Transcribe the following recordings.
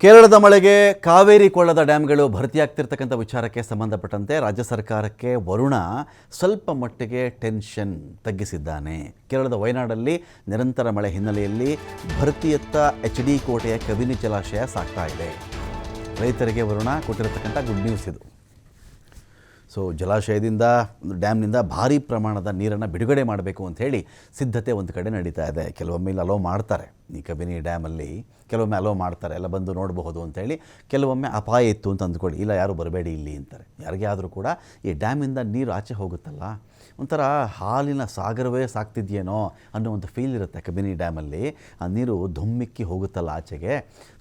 ಕೇರಳದ ಮಳೆಗೆ ಕಾವೇರಿ ಕೊಳ್ಳದ ಡ್ಯಾಮ್ಗಳು ಭರ್ತಿಯಾಗ್ತಿರ್ತಕ್ಕಂಥ ವಿಚಾರಕ್ಕೆ ಸಂಬಂಧಪಟ್ಟಂತೆ ರಾಜ್ಯ ಸರ್ಕಾರಕ್ಕೆ ವರುಣ ಸ್ವಲ್ಪ ಮಟ್ಟಿಗೆ ಟೆನ್ಷನ್ ತಗ್ಗಿಸಿದ್ದಾನೆ. ಕೇರಳದ ವಯನಾಡಲ್ಲಿ ನಿರಂತರ ಮಳೆ ಹಿನ್ನೆಲೆಯಲ್ಲಿ ಭರ್ತಿಯತ್ತ HD ಕೋಟೆಯ ಕಬಿನಿ ಜಲಾಶಯ ಸಾಗ್ತಾ ಇದೆ. ರೈತರಿಗೆ ವರುಣ ಕೊಟ್ಟಿರತಕ್ಕಂಥ ಗುಡ್ ನ್ಯೂಸ್ ಇದು. ಸೊ ಜಲಾಶಯದಿಂದ ಡ್ಯಾಮ್ನಿಂದ ಭಾರೀ ಪ್ರಮಾಣದ ನೀರನ್ನು ಬಿಡುಗಡೆ ಮಾಡಬೇಕು ಅಂತ ಹೇಳಿ ಸಿದ್ಧತೆ ಒಂದು ಕಡೆ ನಡೀತಾ ಇದೆ. ಕೆಲವೊಮ್ಮೆ ಇಲ್ಲಿ ಅಲೋ ಮಾಡ್ತಾರೆ, ಈ ಕಬಿನಿ ಡ್ಯಾಮಲ್ಲಿ ಕೆಲವೊಮ್ಮೆ ಅಲೋ ಮಾಡ್ತಾರೆ, ಎಲ್ಲ ಬಂದು ನೋಡಬಹುದು ಅಂತೇಳಿ. ಕೆಲವೊಮ್ಮೆ ಅಪಾಯ ಇತ್ತು ಅಂತ ಅಂದ್ಕೊಳ್ಳಿ, ಇಲ್ಲ ಯಾರು ಬರಬೇಡಿ ಇಲ್ಲಿ ಅಂತಾರೆ. ಯಾರಿಗೇ ಆದರೂ ಕೂಡ ಈ ಡ್ಯಾಮಿಂದ ನೀರು ಆಚೆ ಹೋಗುತ್ತಲ್ಲ, ಒಂಥರ ಹಾಲಿನ ಸಾಗರವೇ ಸಾಕ್ತಿದೆಯೇನೋ ಅನ್ನೋ ಒಂದು ಫೀಲ್ ಇರುತ್ತೆ. ಕಬಿನಿ ಡ್ಯಾಮಲ್ಲಿ ಆ ನೀರು ಧುಮ್ಮಿಕ್ಕಿ ಹೋಗುತ್ತಲ್ಲ ಆಚೆಗೆ.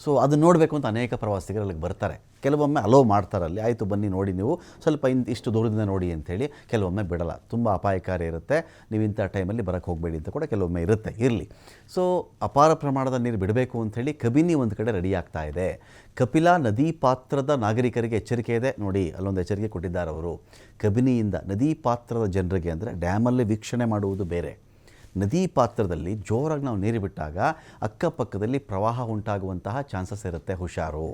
ಸೊ ಅದು ನೋಡಬೇಕು ಅಂತ ಅನೇಕ ಪ್ರವಾಸಿಗರು ಅಲ್ಲಿಗೆ ಬರ್ತಾರೆ. ಕೆಲವೊಮ್ಮೆ ಅಲೋ ಮಾಡ್ತಾರಲ್ಲಿ, ಆಯಿತು ಬನ್ನಿ ನೋಡಿ, ನೀವು ಸ್ವಲ್ಪ ಇಷ್ಟು ದೂರದಿಂದ ನೋಡಿ ಅಂಥೇಳಿ. ಕೆಲವೊಮ್ಮೆ ಬಿಡಲ್ಲ, ತುಂಬ ಅಪಾಯಕಾರಿ ಇರುತ್ತೆ, ನೀವು ಇಂಥ ಟೈಮಲ್ಲಿ ಬರೋಕ್ಕೆ ಹೋಗಬೇಡಿ ಅಂತ ಕೂಡ ಕೆಲವೊಮ್ಮೆ ಇರುತ್ತೆ. ಇರಲಿ. ಸೊ ಅಪಾರ ಪ್ರಮಾಣದ ನೀರು ಬಿಡಬೇಕು ಅಂಥೇಳಿ ಕಬಿನಿ ಒಂದು ಕಡೆ ರೆಡಿ ಆಗ್ತಾ ಇದೆ. ಕಪಿಲಾ ನದಿ ಪಾತ್ರದ ನಾಗರಿಕರಿಗೆ ಎಚ್ಚರಿಕೆ ಇದೆ ನೋಡಿ, ಅಲ್ಲೊಂದು ಎಚ್ಚರಿಕೆ ಕೊಟ್ಟಿದ್ದಾರೆ ಅವರು. ಕಬಿನಿಯಿಂದ ನದಿ ಪಾತ್ರದ ಜನರಿಗೆ, ಅಂದರೆ ಡ್ಯಾಮಲ್ಲಿ ವೀಕ್ಷಣೆ ಮಾಡುವುದು ಬೇರೆ, ನದಿ ಪಾತ್ರದಲ್ಲಿ ಜೋರಾಗಿ ನಾವು ನೀರು ಬಿಟ್ಟಾಗ ಅಕ್ಕಪಕ್ಕದಲ್ಲಿ ಪ್ರವಾಹ ಉಂಟಾಗುವಂತಹ ಚಾನ್ಸಸ್ ಇರುತ್ತೆ. ಹುಷಾರು,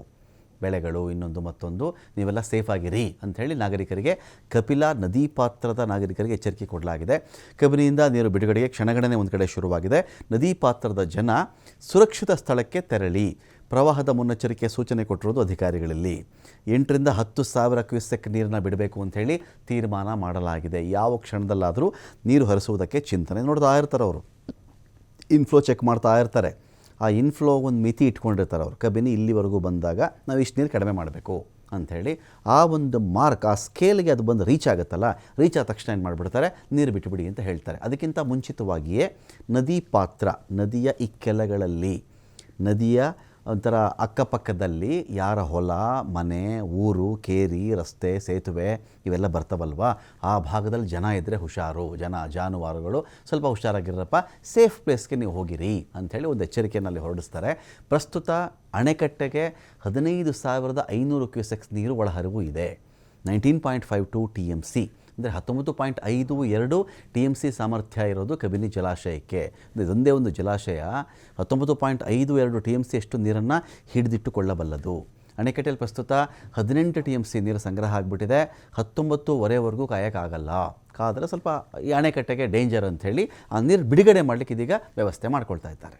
ಬೆಳೆಗಳು ಇನ್ನೊಂದು ಮತ್ತೊಂದು, ನೀವೆಲ್ಲ ಸೇಫಾಗಿರಿ ಅಂಥೇಳಿ ನಾಗರಿಕರಿಗೆ, ಕಪಿಲಾ ನದಿ ಪಾತ್ರದ ನಾಗರಿಕರಿಗೆ ಎಚ್ಚರಿಕೆ ಕೊಡಲಾಗಿದೆ. ಕಬಿನಿಯಿಂದ ನೀರು ಬಿಡುಗಡೆಗೆ ಕ್ಷಣಗಣನೆ ಒಂದು ಕಡೆ ಶುರುವಾಗಿದೆ. ನದಿ ಪಾತ್ರದ ಜನ ಸುರಕ್ಷಿತ ಸ್ಥಳಕ್ಕೆ ತೆರಳಿ ಪ್ರವಾಹದ ಮುನ್ನೆಚ್ಚರಿಕೆ ಸೂಚನೆ ಕೊಟ್ಟಿರೋದು ಅಧಿಕಾರಿಗಳಲ್ಲಿ. 8ರಿಂದ 10,000 ಕ್ಯೂಸೆಕ್ ನೀರನ್ನು ಬಿಡಬೇಕು ಅಂಥೇಳಿ ತೀರ್ಮಾನ ಮಾಡಲಾಗಿದೆ. ಯಾವ ಕ್ಷಣದಲ್ಲಾದರೂ ನೀರು ಹರಿಸುವುದಕ್ಕೆ ಚಿಂತನೆ ನೋಡ್ತಾ ಇರ್ತಾರೆ ಅವರು. ಇನ್ಫ್ಲೋ ಚೆಕ್ ಮಾಡ್ತಾ ಇರ್ತಾರೆ. ಆ ಇನ್ಫ್ಲೋ ಒಂದು ಮಿತಿ ಇಟ್ಕೊಂಡಿರ್ತಾರೆ ಅವರು. ಕಬಿನಿ ಇಲ್ಲಿವರೆಗೂ ಬಂದಾಗ ನಾವು ಇಷ್ಟು ನೀರು ಕಡಿಮೆ ಮಾಡಬೇಕು ಅಂಥೇಳಿ ಆ ಒಂದು ಮಾರ್ಕ್, ಆ ಸ್ಕೇಲ್ಗೆ ಅದು ಬಂದು ರೀಚ್ ಆಗುತ್ತಲ್ಲ, ರೀಚ್ ಆದ ತಕ್ಷಣ ಏನು ಮಾಡಿಬಿಡ್ತಾರೆ, ನೀರು ಬಿಟ್ಟುಬಿಡಿ ಅಂತ ಹೇಳ್ತಾರೆ. ಅದಕ್ಕಿಂತ ಮುಂಚಿತವಾಗಿಯೇ ನದಿ ಪಾತ್ರ, ನದಿಯ ಈ ಕೆಳಗಳಲ್ಲಿ, ನದಿಯ ಒಂಥರ ಅಕ್ಕಪಕ್ಕದಲ್ಲಿ ಯಾರ ಹೊಲ, ಮನೆ, ಊರು, ಕೇರಿ, ರಸ್ತೆ, ಸೇತುವೆ ಇವೆಲ್ಲ ಬರ್ತಾವಲ್ವ, ಆ ಭಾಗದಲ್ಲಿ ಜನ ಇದ್ದರೆ ಹುಷಾರು, ಜಾನುವಾರುಗಳು ಸ್ವಲ್ಪ ಹುಷಾರಾಗಿರಪ್ಪ, ಸೇಫ್ ಪ್ಲೇಸ್ಗೆ ನೀವು ಹೋಗಿರಿ ಅಂಥೇಳಿ ಒಂದು ಎಚ್ಚರಿಕೆಯಲ್ಲಿ ಹೊರಡಿಸ್ತಾರೆ. ಪ್ರಸ್ತುತ ಅಣೆಕಟ್ಟೆಗೆ 15,500 ಕ್ಯೂಸೆಕ್ಸ್ ನೀರು ಒಳಹರಿವು ಇದೆ. 19.52 TMC, ಅಂದರೆ 19.52 TMC ಸಾಮರ್ಥ್ಯ ಇರೋದು ಕಬಿನಿ ಜಲಾಶಯಕ್ಕೆ. ಇದೊಂದೇ ಒಂದು ಜಲಾಶಯ 19.52 TMC ಅಷ್ಟು ನೀರನ್ನು ಹಿಡಿದಿಟ್ಟುಕೊಳ್ಳಬಲ್ಲದು. ಅಣೆಕಟ್ಟೆಯಲ್ಲಿ ಪ್ರಸ್ತುತ 18 TMC ನೀರು ಸಂಗ್ರಹ ಆಗಿಬಿಟ್ಟಿದೆ. 19:15ವರೆಗೂ ಕಾಯೋಕ್ಕಾಗಲ್ಲ. ಕಾದರೆ ಸ್ವಲ್ಪ ಈ ಅಣೆಕಟ್ಟೆಗೆ ಡೇಂಜರ್ ಅಂಥೇಳಿ ಆ ನೀರು ಬಿಡುಗಡೆ ಮಾಡಲಿಕ್ಕೆ ಇದೀಗ ವ್ಯವಸ್ಥೆ ಮಾಡ್ಕೊಳ್ತಾ ಇದ್ದಾರೆ.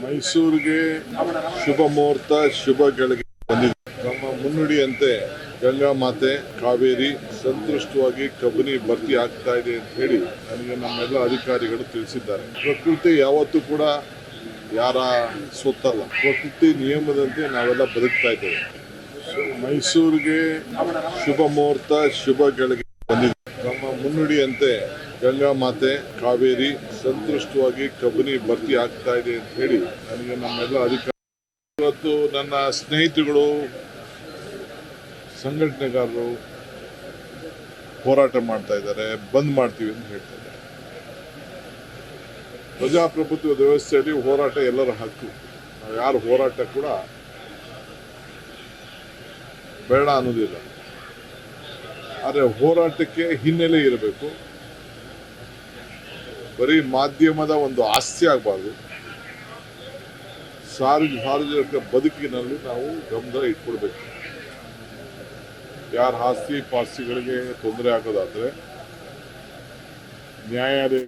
ಮೈಸೂರಿಗೆ ಶುಭ ಮುಹೂರ್ತ, ಶುಭ ಗಳಿಗೆ ಬಂದಿದೆ. ನಮ್ಮ ಮುನ್ನುಡಿಯಂತೆ ಗಂಗಾ ಮಾತೆ ಕಾವೇರಿ ಸಂತೃಷ್ಟವಾಗಿ ಕಬಿನಿ ಭರ್ತಿ ಆಗ್ತಾ ಇದೆ ಅಂತ ಹೇಳಿ ನನಗೆ ನಮ್ಮೆಲ್ಲ ಅಧಿಕಾರಿಗಳು ತಿಳಿಸಿದ್ದಾರೆ. ಪ್ರಕೃತಿ ಯಾವತ್ತೂ ಕೂಡ ಯಾರ ಸೊತ್ತಲ್ಲ, ಪ್ರಕೃತಿ ನಿಯಮದಂತೆ ನಾವೆಲ್ಲ ಬದುಕ್ತಾ ಇದ್ದೇವೆ. ಮೈಸೂರಿಗೆ ಶುಭ ಮುಹೂರ್ತ, ಶುಭ ಗಳಿಗೆ ಬಂದಿದೆ. ನಮ್ಮ ಮುನ್ನುಡಿಯಂತೆ ಗಂಗಾ ಮಾತೆ ಕಾವೇರಿ ಸಂತೃಷ್ಟವಾಗಿ ಕಬಿನಿ ಭರ್ತಿ ಆಗ್ತಾ ಇದೆ ಅಂತ ಹೇಳಿ ನನಗೆ ನಮ್ಮೆಲ್ಲ ಅಧಿಕಾರಿ. ಇವತ್ತು ನನ್ನ ಸ್ನೇಹಿತರುಗಳು, ಸಂಘಟನೆಗಾರರು ಹೋರಾಟ ಮಾಡ್ತಾ ಇದ್ದಾರೆ, ಬಂದ್ ಮಾಡ್ತೀವಿ ಅಂತ ಹೇಳ್ತಾ ಇದ್ದಾರೆ. ಪ್ರಜಾಪ್ರಭುತ್ವ ವ್ಯವಸ್ಥೆಯಲ್ಲಿ ಹೋರಾಟ ಎಲ್ಲರ ಹಕ್ಕು. ನಾವು ಯಾರು ಹೋರಾಟ ಕೂಡ ಬೇಡ ಅನ್ನೋದಿಲ್ಲ, ಆದರೆ ಹೋರಾಟಕ್ಕೆ ಹಿನ್ನೆಲೆ ಇರಬೇಕು. ಬರೀ ಮಾಧ್ಯಮದ ಒಂದು ಆಸ್ತಿ ಆಗಬಾರ್ದು. ಸಾರ್ವಜನಿಕ ಬದುಕಿನಲ್ಲಿ ನಾವು ಗಮನ ಇಟ್ಕೊಳ್ಬೇಕು. ಯಾರ ಆಸ್ತಿ ಪಾಸ್ತಿಗಳಿಗೆ ತೊಂದರೆ ಆಗೋದಾದ್ರೆ ನ್ಯಾಯಾಲಯ